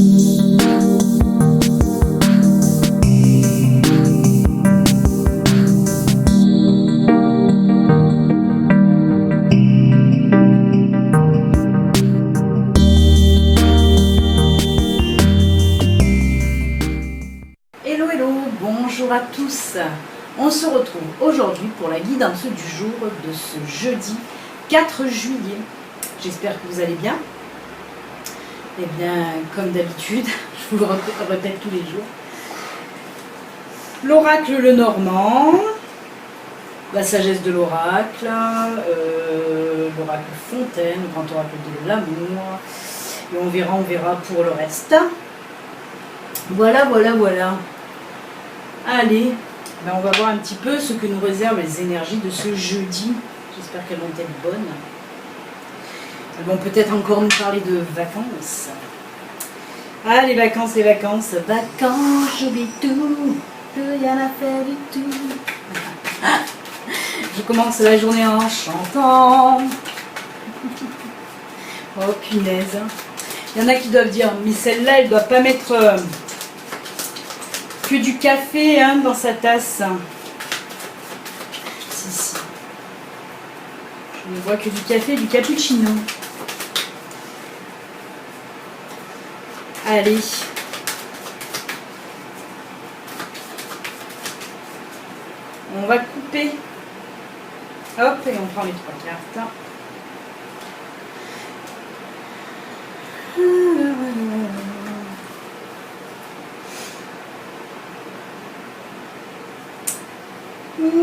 Hello, hello, bonjour à tous. On se retrouve aujourd'hui pour la guidance du jour de ce jeudi 4 juillet. J'espère que vous allez bien. Eh bien, comme d'habitude, je vous le répète tous les jours. L'oracle Le Normand, la sagesse de l'oracle, l'oracle Fontaine, le grand oracle de l'amour. Et on verra pour le reste. Voilà. Allez, ben on va voir un petit peu ce que nous réservent les énergies de ce jeudi. J'espère qu'elles vont être bonnes. Elles vont peut-être encore nous parler de vacances. Ah, les vacances. Vacances, j'oublie tout, plus rien à faire du tout. Je commence la journée en chantant. Oh, punaise. Il y en a qui doivent dire, mais celle-là, elle ne doit pas mettre que du café dans sa tasse. Si. Je ne vois que du café, du cappuccino. Allez. On va couper. Hop, et on prend les 3 cartes.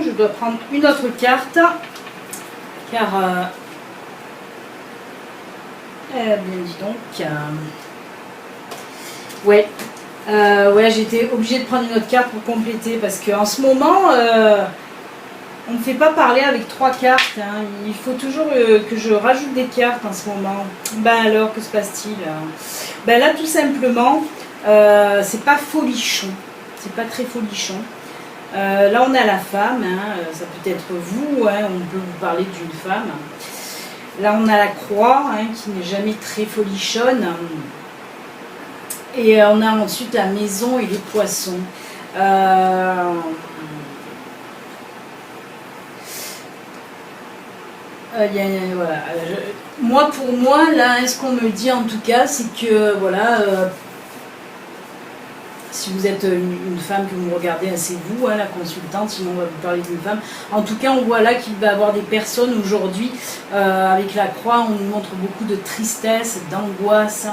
Je dois prendre une autre carte car bien dis donc ouais j'étais obligée de prendre une autre carte pour compléter parce qu'en ce moment on ne fait pas parler avec 3 cartes, il faut toujours que je rajoute des cartes en ce moment. Ben alors, que se passe-t-il? Ben là tout simplement c'est pas folichon, c'est pas très folichon. Là on a la femme, ça peut être vous, on peut vous parler d'une femme. Là on a la croix qui n'est jamais très folichonne. Et on a ensuite la maison et les poissons. Voilà. Moi pour moi, là, ce qu'on me dit en tout cas, c'est que voilà. Si vous êtes une femme que vous regardez, c'est vous, la consultante, sinon on va vous parler d'une femme. En tout cas, on voit là qu'il va y avoir des personnes aujourd'hui, avec la croix, on nous montre beaucoup de tristesse, d'angoisse,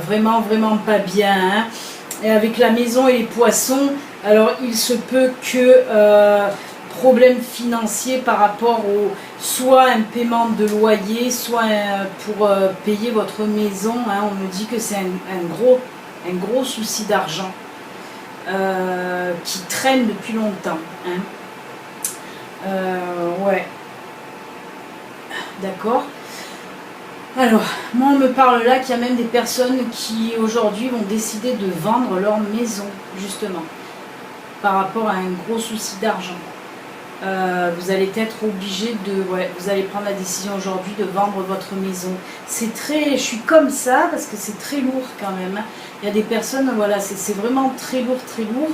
vraiment pas bien. Et avec la maison et les poissons, alors il se peut que problème financier par rapport au soit un paiement de loyer, soit pour payer votre maison. On me dit que c'est un gros souci d'argent qui traîne depuis longtemps. Ouais. D'accord. Alors, moi on me parle là qu'il y a même des personnes qui aujourd'hui vont décider de vendre leur maison, justement, par rapport à un gros souci d'argent. Vous allez être obligé vous allez prendre la décision aujourd'hui de vendre votre maison. C'est très, je suis comme ça parce que c'est très lourd quand même. Il y a des personnes, voilà, c'est vraiment très lourd.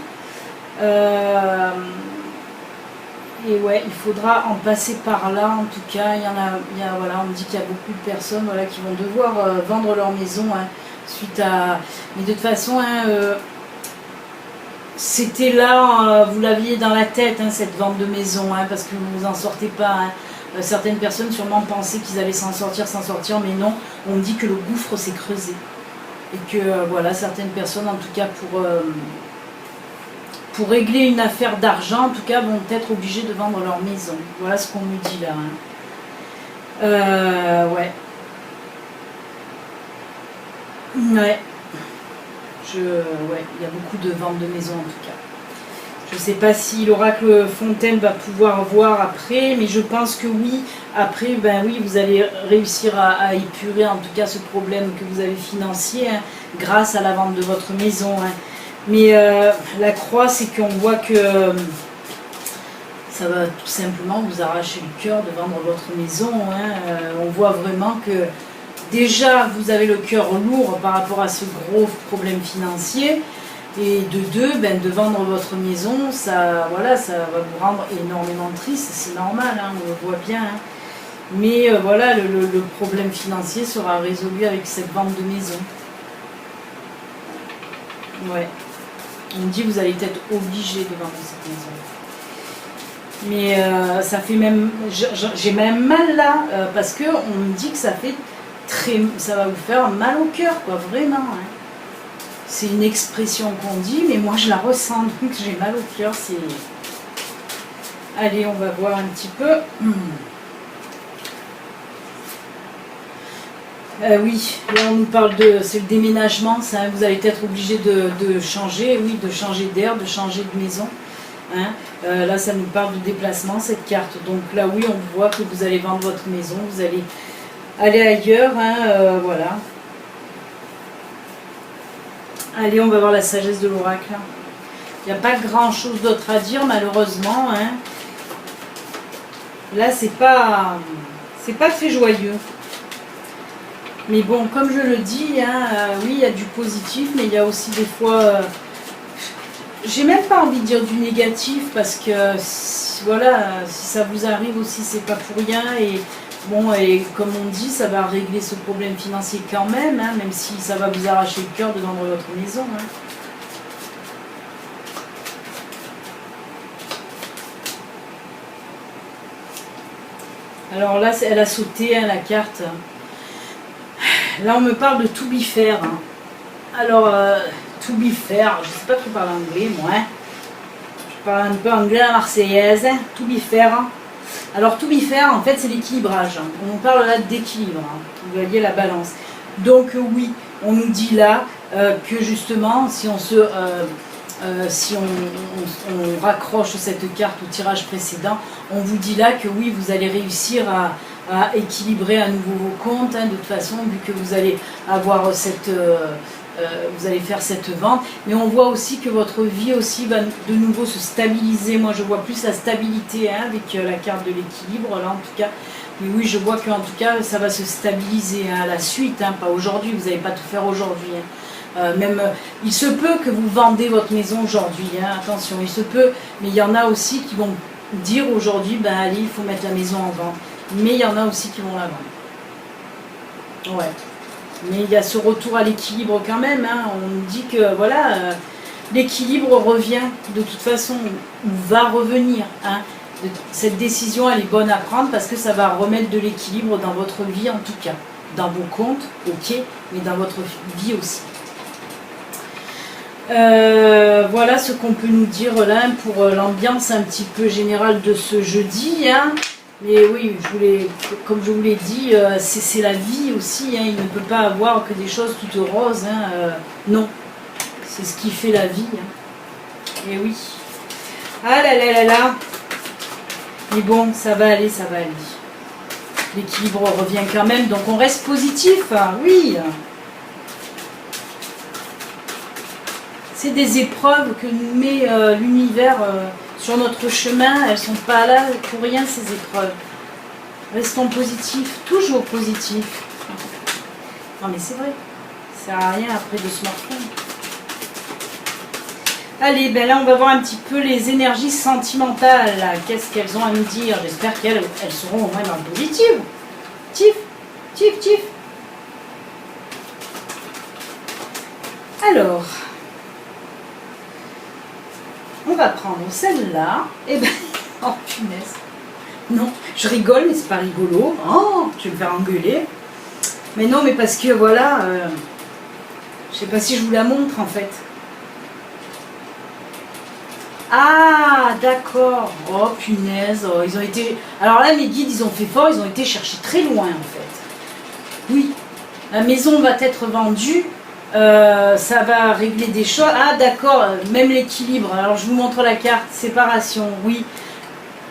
Et ouais, il faudra en passer par là. En tout cas, voilà, on me dit qu'il y a beaucoup de personnes, voilà, qui vont devoir vendre leur maison suite à. Mais de toute façon, c'était là, vous l'aviez dans la tête, cette vente de maison, parce que vous en sortez pas. Certaines personnes sûrement pensaient qu'ils allaient s'en sortir, mais non. On me dit que le gouffre s'est creusé. Et que voilà, certaines personnes, en tout cas pour régler une affaire d'argent, en tout cas, vont être obligées de vendre leur maison. Voilà ce qu'on me dit là. Ouais. Il y a beaucoup de ventes de maisons en tout cas. Je ne sais pas si l'oracle Fontaine va pouvoir voir après, mais je pense que oui. Après, vous allez réussir à épurer en tout cas ce problème que vous avez financier grâce à la vente de votre maison. Mais la croix, c'est qu'on voit que ça va tout simplement vous arracher le cœur de vendre votre maison. On voit vraiment que déjà vous avez le cœur lourd par rapport à ce gros problème financier. Et de deux, ben, de vendre votre maison, ça, voilà, ça va vous rendre énormément triste, c'est normal, hein, on le voit bien. Hein. Mais voilà, le problème financier sera résolu avec cette vente de maison. Ouais. On me dit vous allez être obligé de vendre cette maison. Mais ça fait même, j'ai même mal là, parce que on me dit que ça fait ça va vous faire mal au cœur, quoi, vraiment. Hein. C'est une expression qu'on dit, mais moi je la ressens, donc j'ai mal au cœur. Allez, on va voir un petit peu. Oui, là on nous parle c'est le déménagement, ça, hein, vous allez être obligé de changer, oui, de changer d'air, de changer de maison. Hein. Là ça nous parle de déplacement, cette carte. Donc là oui, on voit que vous allez vendre votre maison, vous allez aller ailleurs, hein, voilà. Allez, on va voir la sagesse de l'oracle. Il n'y a pas grand chose d'autre à dire, malheureusement. Hein. Là, c'est pas très joyeux. Mais bon, comme je le dis, hein, oui, il y a du positif, mais il y a aussi des fois... j'ai même pas envie de dire du négatif, parce que, voilà, si ça vous arrive aussi, c'est pas pour rien. Et bon, et comme on dit, ça va régler ce problème financier quand même, hein, même si ça va vous arracher le cœur de vendre votre maison. Hein. Alors là, elle a sauté, hein, la carte. Là, on me parle de to be fair. Hein. Alors, to be fair, je ne sais pas trop parler anglais, moi. Hein. Je parle un peu anglais à la marseillaise. Hein. To be fair. Hein. Alors, to be fair, en fait, c'est l'équilibrage. Hein. On parle là d'équilibre. Hein. Vous voyez la balance. Donc, oui, on nous dit là que justement, si on raccroche cette carte au tirage précédent, on vous dit là que oui, vous allez réussir à équilibrer à nouveau vos comptes, hein, de toute façon, vu que vous allez avoir vous allez faire cette vente. Mais on voit aussi que votre vie aussi va de nouveau se stabiliser. Moi, je vois plus la stabilité, hein, avec la carte de l'équilibre, là, en tout cas. Mais oui, je vois qu'en tout cas, ça va se stabiliser, hein, à la suite, hein, pas aujourd'hui. Vous n'allez pas tout faire aujourd'hui. Hein. Il se peut que vous vendez votre maison aujourd'hui, hein, attention, il se peut. Mais il y en a aussi qui vont dire aujourd'hui, ben allez, il faut mettre la maison en vente. Mais il y en a aussi qui vont la vendre. Ouais. Mais il y a ce retour à l'équilibre quand même. Hein. On nous dit que voilà, l'équilibre revient de toute façon, ou va revenir. Hein. Cette décision, elle est bonne à prendre parce que ça va remettre de l'équilibre dans votre vie en tout cas. Dans vos comptes, ok, mais dans votre vie aussi. Voilà ce qu'on peut nous dire là pour l'ambiance un petit peu générale de ce jeudi. Hein. Mais oui, comme je vous l'ai dit, c'est la vie aussi. Hein. Il ne peut pas avoir que des choses toutes roses. Hein. Non, c'est ce qui fait la vie. Hein. Et oui. Ah là là là là. Mais bon, ça va aller, ça va aller. L'équilibre revient quand même, donc on reste positif. Hein. Oui. C'est des épreuves que nous met l'univers sur notre chemin. Elles ne sont pas là pour rien, ces épreuves. Restons positifs, toujours positifs. Non mais c'est vrai, ça ne sert à rien après de se morfondre. Allez, ben là on va voir un petit peu les énergies sentimentales. Qu'est-ce qu'elles ont à nous dire? J'espère qu'elles seront au moins dans le positif. Tif, tif, tif. Alors... on va prendre celle-là, et ben, oh punaise, non, je rigole, mais c'est pas rigolo, oh, je vais me faire engueuler, mais non, mais parce que voilà, je sais pas si je vous la montre en fait. Ah, d'accord, oh punaise, oh, ils ont été, alors là mes guides ils ont fait fort, ils ont été chercher très loin en fait. Oui, la maison va être vendue. Ça va régler des choses. Ah d'accord, même l'équilibre. Alors je vous montre la carte, séparation, oui.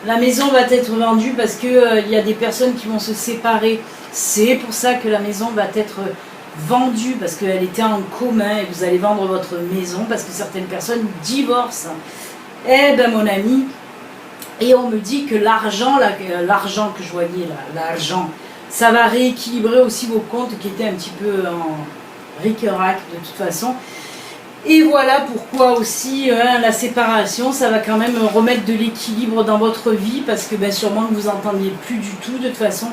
La maison va être vendue parce que il y a des personnes qui vont se séparer. C'est pour ça que la maison va être vendue, parce qu'elle était en commun et vous allez vendre votre maison parce que certaines personnes divorcent. Eh ben mon ami, et on me dit que l'argent que je voyais là, l'argent, Ça va rééquilibrer aussi vos comptes qui étaient un petit peu en ric-rac de toute façon. Et voilà pourquoi aussi la séparation, ça va quand même remettre de l'équilibre dans votre vie, parce que sûrement que vous n'entendiez plus du tout. De toute façon,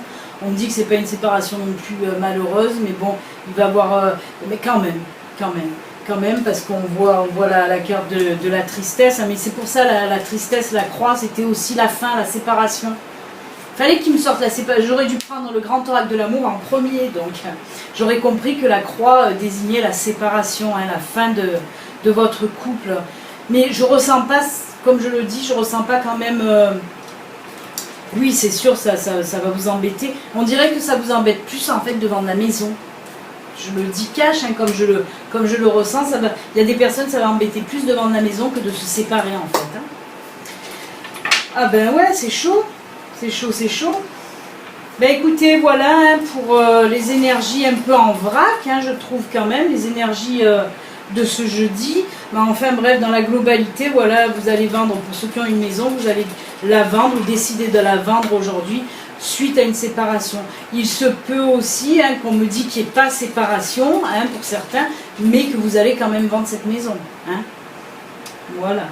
on me dit que c'est pas une séparation non plus malheureuse, mais bon, il va y avoir... mais quand même, parce qu'on voit la carte de la tristesse, hein, mais c'est pour ça la tristesse, la croix, c'était aussi la fin, la séparation. Fallait qu'il me sorte la séparation. J'aurais dû prendre le grand oracle de l'amour en premier, donc j'aurais compris que la croix désignait la séparation, hein, la fin de votre couple. Mais je ressens pas, comme je le dis, je ressens pas quand même... oui, c'est sûr, ça va vous embêter. On dirait que ça vous embête plus en fait de vendre la maison. Je le dis cash, hein, comme je le ressens. Il y a des personnes, ça va embêter plus de vendre la maison que de se séparer en fait. Hein. Ah ben ouais, c'est chaud. C'est chaud, c'est chaud. Ben écoutez, voilà hein, pour les énergies un peu en vrac, hein, je trouve quand même, les énergies de ce jeudi. Ben enfin bref, dans la globalité, voilà, vous allez vendre, pour ceux qui ont une maison, vous allez la vendre ou décider de la vendre aujourd'hui suite à une séparation. Il se peut aussi hein, qu'on me dit qu'il n'y ait pas séparation hein, pour certains, mais que vous allez quand même vendre cette maison. Hein. Voilà.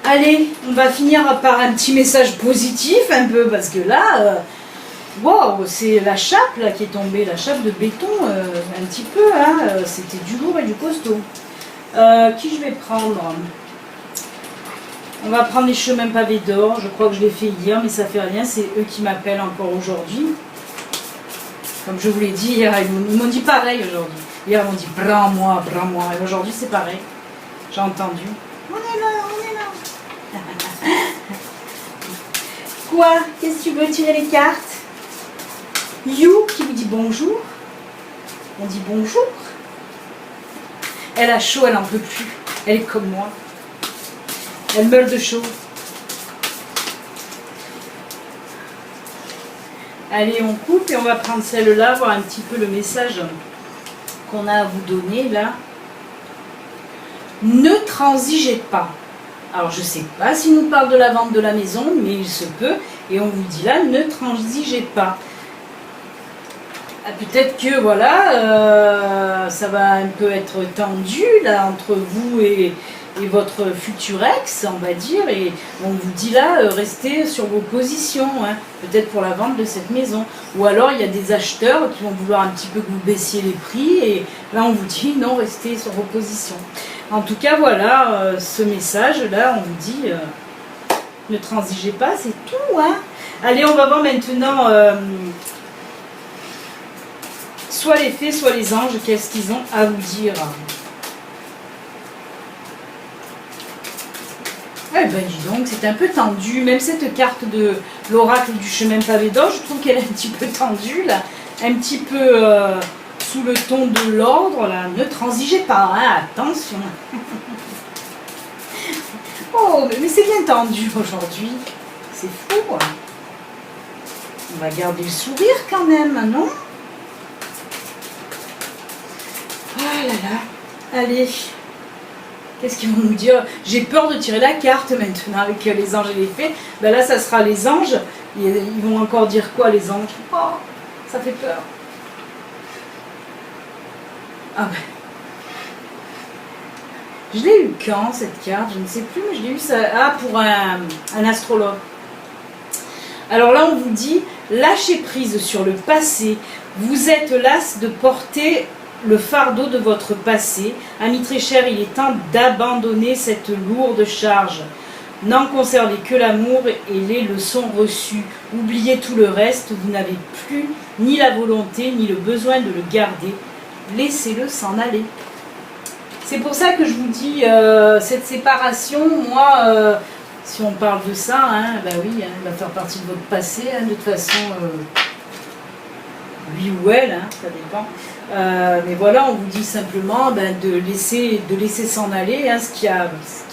Allez, on va finir par un petit message positif un peu, parce que là, wow, c'est la chape là qui est tombée, la chape de béton, un petit peu, hein, c'était du lourd et du costaud. Qui je vais prendre? On va prendre les chemins pavés d'or, je crois que je l'ai fait hier, mais ça fait rien, c'est eux qui m'appellent encore aujourd'hui. Comme je vous l'ai dit hier, ils m'ont dit pareil aujourd'hui. Hier, ils m'ont dit prends-moi, prends-moi, et aujourd'hui c'est pareil, j'ai entendu. On est là, on est là. Quoi? Qu'est-ce que tu veux tirer les cartes? You qui vous dit bonjour. On dit bonjour. Elle a chaud, elle n'en peut plus. Elle est comme moi. Elle meurt de chaud. Allez, on coupe et on va prendre celle-là, voir un petit peu le message qu'on a à vous donner là. Ne transigez pas. Alors je ne sais pas s'il nous parle de la vente de la maison, mais il se peut. Et on vous dit là, ne transigez pas. Peut-être que voilà, ça va un peu être tendu là entre vous et votre futur ex, on va dire. Et on vous dit là, restez sur vos positions, hein, peut-être pour la vente de cette maison. Ou alors il y a des acheteurs qui vont vouloir un petit peu que vous baissiez les prix. Et là on vous dit non, restez sur vos positions. En tout cas, voilà, ce message-là, on vous dit, ne transigez pas, c'est tout. Hein. Allez, on va voir maintenant, soit les fées, soit les anges, qu'est-ce qu'ils ont à vous dire. Eh ben dis donc, c'est un peu tendu, même cette carte de l'oracle du chemin pavé d'or, je trouve qu'elle est un petit peu tendue, là, un petit peu... sous le ton de l'ordre, là, ne transigez pas, hein, attention. Oh, mais c'est bien tendu aujourd'hui. C'est fou. Hein. On va garder le sourire quand même, non? Oh là là. Allez. Qu'est-ce qu'ils vont nous dire? J'ai peur de tirer la carte maintenant avec les anges et les fées. Ben là, ça sera les anges. Ils vont encore dire quoi, les anges? Oh, ça fait peur. Ah ben. Je l'ai eu quand cette carte? Je ne sais plus, mais je l'ai eu ça. Ah, pour un astrologue. Alors là, on vous dit, lâchez prise sur le passé. Vous êtes las de porter le fardeau de votre passé. Amis très chers, il est temps d'abandonner cette lourde charge. N'en conservez que l'amour et les leçons reçues. Oubliez tout le reste, vous n'avez plus ni la volonté ni le besoin de le garder. Laissez-le s'en aller. C'est pour ça que je vous dis, cette séparation, moi, si on parle de ça, hein, ben oui, hein, elle va faire partie de votre passé, hein, de toute façon, lui ou elle, hein, ça dépend. Mais voilà, on vous dit simplement de laisser s'en aller, hein, ce qu'il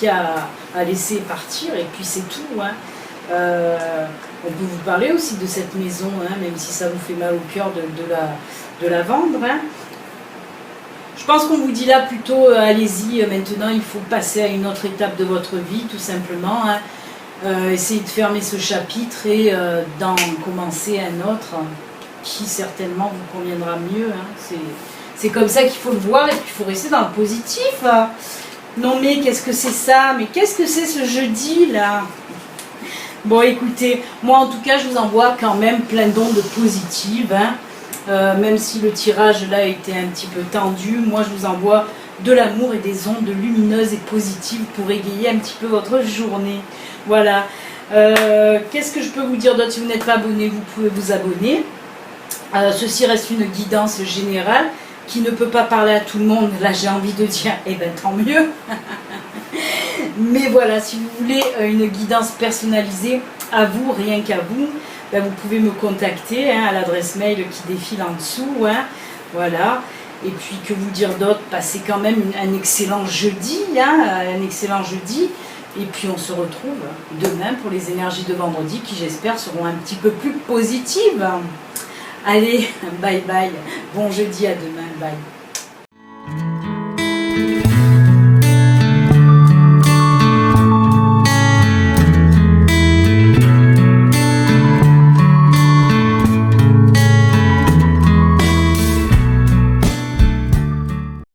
y a à laisser partir, et puis c'est tout. Hein. On peut vous parler aussi de cette maison, hein, même si ça vous fait mal au cœur de la vendre. Hein. Je pense qu'on vous dit là plutôt, allez-y, maintenant il faut passer à une autre étape de votre vie, tout simplement. Hein. essayer de fermer ce chapitre et d'en commencer un autre qui certainement vous conviendra mieux. Hein. C'est comme ça qu'il faut le voir et puis il faut rester dans le positif. Non mais qu'est-ce que c'est ça? Mais qu'est-ce que c'est ce jeudi là? Bon écoutez, moi en tout cas je vous envoie quand même plein d'ondes positives. Hein. Même si le tirage là était un petit peu tendu, moi je vous envoie de l'amour et des ondes lumineuses et positives pour égayer un petit peu votre journée. Voilà. Qu'est-ce que je peux vous dire d'autre? Si vous n'êtes pas abonné, vous pouvez vous abonner. Ceci reste une guidance générale qui ne peut pas parler à tout le monde. Là j'ai envie de dire, eh ben tant mieux. Mais voilà, si vous voulez une guidance personnalisée à vous, rien qu'à vous, ben vous pouvez me contacter hein, à l'adresse mail qui défile en dessous. Hein, voilà. Et puis que vous dire d'autre? Passez quand même un excellent jeudi. Hein, un excellent jeudi. Et puis on se retrouve demain pour les énergies de vendredi qui j'espère seront un petit peu plus positives. Allez, bye bye. Bon jeudi, à demain. Bye.